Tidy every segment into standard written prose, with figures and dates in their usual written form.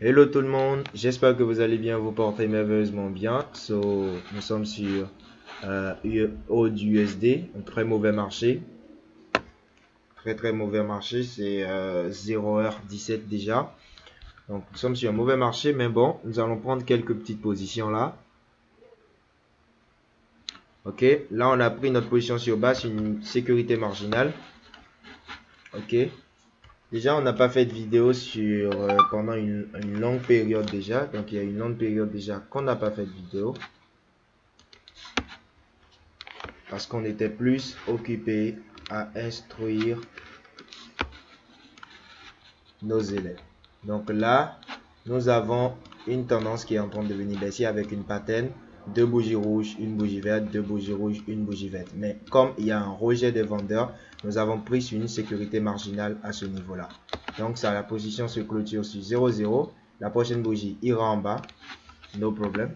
Hello tout le monde, j'espère que vous allez bien, vous portez merveilleusement bien. Nous sommes sur AUD, un très mauvais marché. Très mauvais marché, c'est 0h17 déjà. Donc nous sommes sur un mauvais marché, mais bon, nous allons prendre quelques petites positions là. Ok, là on a pris notre position sur bas, sur une sécurité marginale. Ok. Déjà, on n'a pas fait de vidéo sur pendant une longue période déjà. Donc, il y a une longue période déjà qu'on n'a pas fait de vidéo. Parce qu'on était plus occupé à instruire nos élèves. Donc là, nous avons une tendance qui est en train de venir baisser avec une pattern. Deux bougies rouges, une bougie verte, deux bougies rouges, une bougie verte. Mais comme il y a un rejet des vendeurs, nous avons pris sur une sécurité marginale à ce niveau-là. Donc ça, la position se clôture sur 0,0. La prochaine bougie ira en bas. No problem.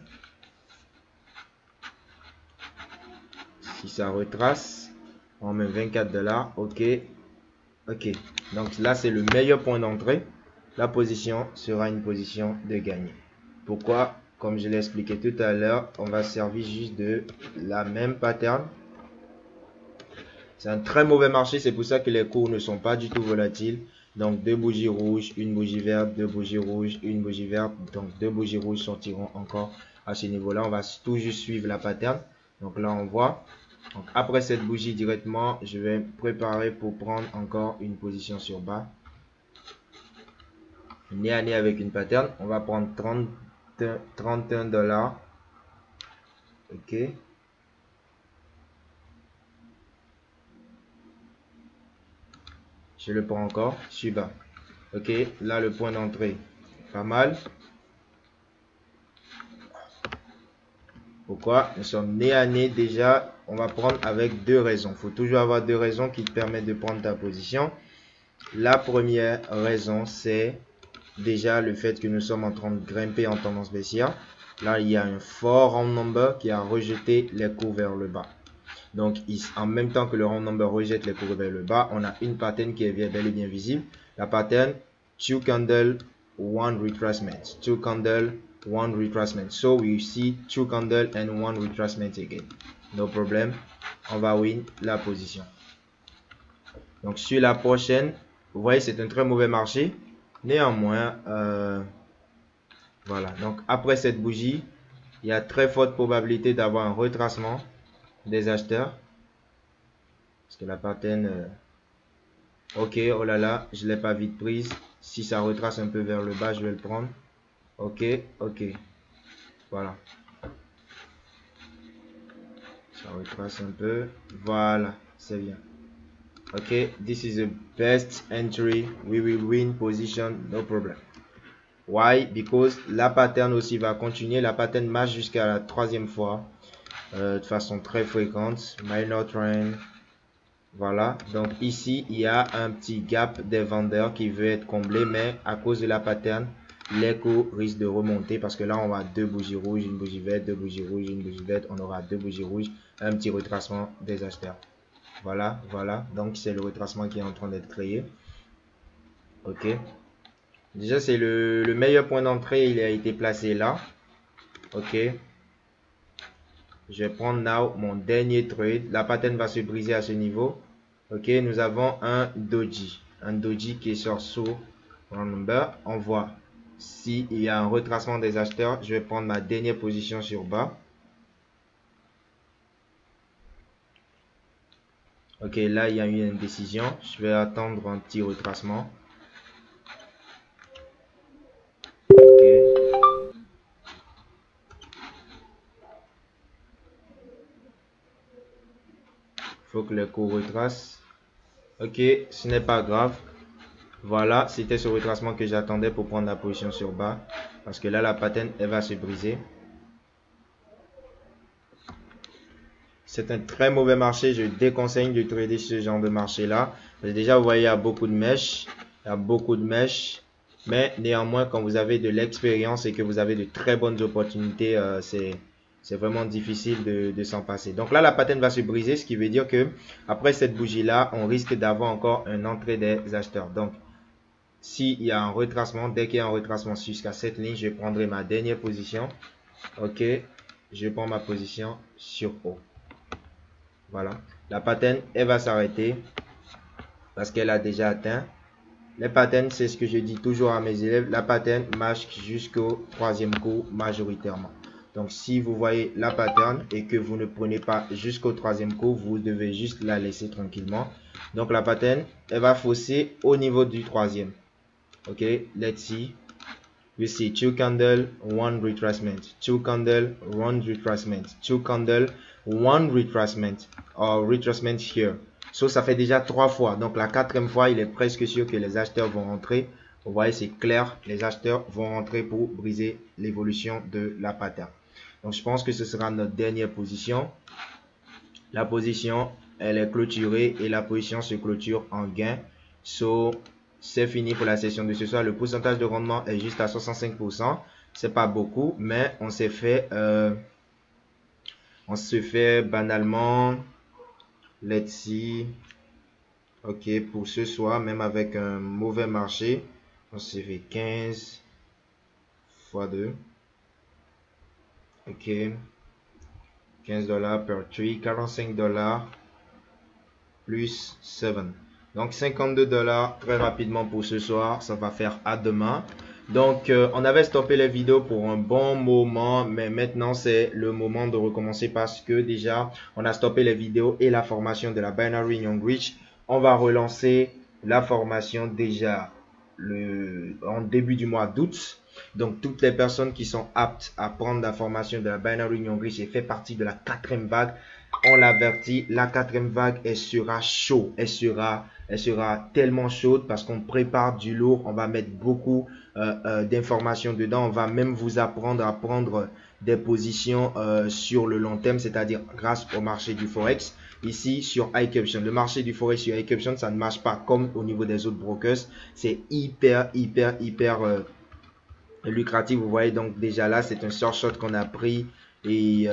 Si ça retrace, on met 24 $. Ok. Ok. Donc là, c'est le meilleur point d'entrée. La position sera une position de gagner. Pourquoi? Comme je l'ai expliqué tout à l'heure, on va servir juste de la même pattern. C'est un très mauvais marché, c'est pour ça que les cours ne sont pas du tout volatiles. Donc deux bougies rouges, une bougie verte, deux bougies rouges, une bougie verte. Donc deux bougies rouges sortiront encore à ce niveau-là. On va tout juste suivre la pattern. Donc là, on voit. Donc après cette bougie directement, je vais préparer pour prendre encore une position sur bas. Nez à nez avec une pattern. On va prendre 31 $. Ok. Je le prends encore. Suis bas. Ok. Là, le point d'entrée. Pas mal. Pourquoi? Nous sommes nez à nez déjà. On va prendre avec deux raisons. Il faut toujours avoir deux raisons qui te permettent de prendre ta position. La première raison, c'est déjà le fait que nous sommes en train de grimper en tendance baissière. Là, il y a un fort round number qui a rejeté les cours vers le bas. Donc, en même temps que le round number rejette les cours vers le bas, on a une pattern qui est bel et bien visible. La pattern, 2 candle, 1 retracement. 2 candle, 1 retracement. So, we see 2 candle and 1 retracement again. No problem. On va win la position. Donc, sur la prochaine, vous voyez, c'est un très mauvais marché. Néanmoins, voilà. Donc, après cette bougie, il y a très forte probabilité d'avoir un retracement des acheteurs. Parce que la pattern... ok, oh là là, je ne l'ai pas vite prise. Si ça retrace un peu vers le bas, je vais le prendre. Ok, ok. Voilà. Ça retrace un peu. Voilà, c'est bien. Ok, this is the best entry. We will win position, no problem. Why? Because la pattern aussi va continuer. La pattern marche jusqu'à la troisième fois. De façon très fréquente. Minor trend. Voilà. Donc ici, il y a un petit gap des vendeurs qui veut être comblé. Mais à cause de la pattern, l'écho risque de remonter. Parce que là, on va deux bougies rouges, une bougie verte, deux bougies rouges, une bougie verte. On aura deux bougies rouges. Un petit retracement des acheteurs. Voilà, voilà. Donc c'est le retracement qui est en train d'être créé. Ok. Déjà, c'est le meilleur point d'entrée. Il a été placé là. Ok. Je vais prendre now mon dernier trade. La pattern va se briser à ce niveau. Ok. Nous avons un doji. Un doji qui est sur sous round number. On voit s'il y a un retracement des acheteurs. Je vais prendre ma dernière position sur bas. Ok. Là, il y a eu une décision. Je vais attendre un petit retracement. Faut que le cours retrace. Ok, ce n'est pas grave. Voilà, c'était ce retracement que j'attendais pour prendre la position sur bas. Parce que là, la pattern, elle va se briser. C'est un très mauvais marché. Je déconseille de trader ce genre de marché-là. Déjà, vous voyez, il y a beaucoup de mèches. Il y a beaucoup de mèches. Mais néanmoins, quand vous avez de l'expérience et que vous avez de très bonnes opportunités, c'est vraiment difficile de s'en passer. Donc là, la pattern va se briser, ce qui veut dire que après cette bougie-là, on risque d'avoir encore une entrée des acheteurs. Donc, s'il y a un retracement, dès qu'il y a un retracement jusqu'à cette ligne, je prendrai ma dernière position. Ok, je prends ma position sur O. Voilà, la pattern, elle va s'arrêter parce qu'elle a déjà atteint. Les patterns, c'est ce que je dis toujours à mes élèves, la pattern marche jusqu'au troisième coup majoritairement. Donc si vous voyez la pattern et que vous ne prenez pas jusqu'au troisième coup, vous devez juste la laisser tranquillement. Donc la pattern, elle va fausser au niveau du troisième. Ok, let's see. You see two candle, one retracement, two candle, one retracement, two candle, one retracement, or retracement here. So ça fait déjà 3 fois. Donc la 4e fois, il est presque sûr que les acheteurs vont rentrer. Vous voyez, c'est clair, les acheteurs vont rentrer pour briser l'évolution de la pattern. Donc je pense que ce sera notre dernière position. La position, elle est clôturée et la position se clôture en gain. So c'est fini pour la session de ce soir. Le pourcentage de rendement est juste à 65%. C'est pas beaucoup, mais on se fait banalement. Let's see. Ok, pour ce soir, même avec un mauvais marché, on se fait 15 x 2. Ok, $15 per tree, $45 plus 7. Donc $52 très rapidement pour ce soir. Ça va faire à demain. Donc on avait stoppé les vidéos pour un bon moment, mais maintenant c'est le moment de recommencer parce que déjà on a stoppé les vidéos et la formation de la Binary Young Rich. On va relancer la formation déjà en début du mois d'août. Donc toutes les personnes qui sont aptes à prendre la formation de la Binary Young Rich et fait partie de la 4e vague, on l'avertit, la 4e vague, elle sera chaude, elle sera tellement chaude parce qu'on prépare du lourd, on va mettre beaucoup d'informations dedans, on va même vous apprendre à prendre des positions sur le long terme, c'est-à-dire grâce au marché du Forex. Ici sur iCaption, le marché du Forex sur iCaption, ça ne marche pas comme au niveau des autres brokers, c'est hyper lucratif. Vous voyez, donc déjà là, c'est un short shot qu'on a pris. Et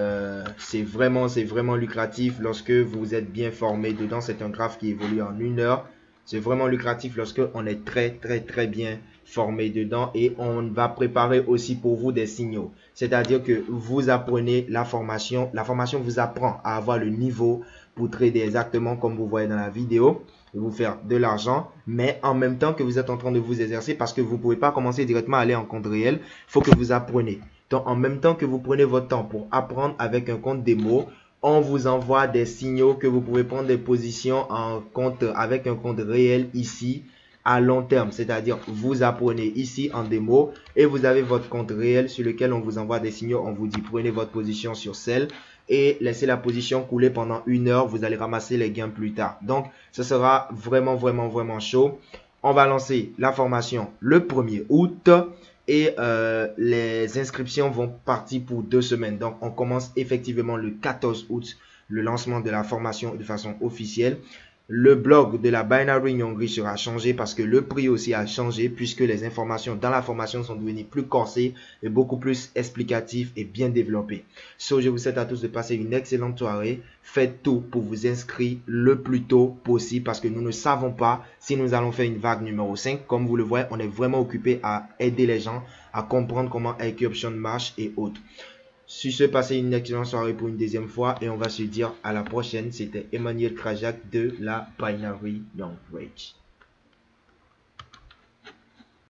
c'est vraiment lucratif lorsque vous êtes bien formé dedans. C'est un graphe qui évolue en 1 heure. C'est vraiment lucratif lorsque on est très bien formé dedans. Et on va préparer aussi pour vous des signaux. C'est-à-dire que vous apprenez la formation. La formation vous apprend à avoir le niveau pour trader exactement comme vous voyez dans la vidéo. De vous faire de l'argent, mais en même temps que vous êtes en train de vous exercer parce que vous ne pouvez pas commencer directement à aller en compte réel. Il faut que vous appreniez. Donc, en même temps que vous prenez votre temps pour apprendre avec un compte démo, on vous envoie des signaux que vous pouvez prendre des positions en compte avec un compte réel ici à long terme. C'est-à-dire, vous apprenez ici en démo et vous avez votre compte réel sur lequel on vous envoie des signaux. On vous dit, prenez votre position sur celle et laissez la position couler pendant 1 heure. Vous allez ramasser les gains plus tard. Donc, ce sera vraiment chaud. On va lancer la formation le 1er août. Et les inscriptions vont partir pour 2 semaines. Donc, on commence effectivement le 14 août, le lancement de la formation de façon officielle. Le blog de la Binary Young Rich sera changé parce que le prix aussi a changé puisque les informations dans la formation sont devenues plus corsées et beaucoup plus explicatives et bien développées. So, je vous souhaite à tous de passer une excellente soirée. Faites tout pour vous inscrire le plus tôt possible parce que nous ne savons pas si nous allons faire une vague numéro 5. Comme vous le voyez, on est vraiment occupé à aider les gens à comprendre comment iCaption marche et autres. Sur ce, passez une excellente soirée pour une deuxième fois et on va se dire à la prochaine. C'était Emmanuel Krajak de la Binary Young Rich.